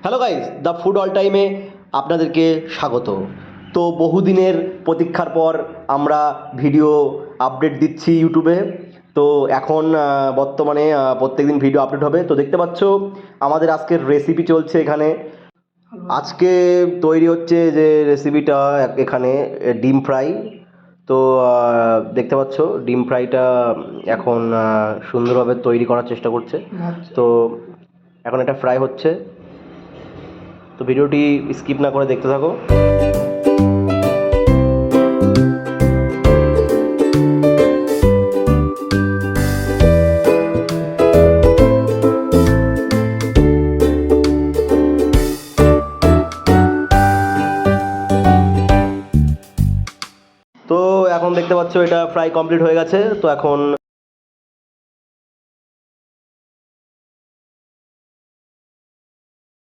Hello guys, the food all টাইমে আপনাদেরকে স্বাগত। তো বহুদিনের প্রতীক্ষার পর আমরা ভিডিও আপডেট দিচ্ছি ইউটিউবে। তো এখন বর্তমানে প্রত্যেকদিন ভিডিও আপডেট হবে। তো দেখতে পাচ্ছ আমাদের আজকের রেসিপি চলছে এখানে। আজকে তৈরি হচ্ছে যে রেসিপিটা এখানে ডিম ফ্রাই। তো দেখতে পাচ্ছ ডিম ফ্রাইটা এখন সুন্দরভাবে তৈরি করার চেষ্টা করছে। তো এখন এটা ফ্রাই হচ্ছে, তো ভিডিওটি স্কিপ না করে দেখতে থাকো। তো এখন দেখতে পাচ্ছ এটা ফ্রাই কমপ্লিট হয়ে গেছে। তো এখন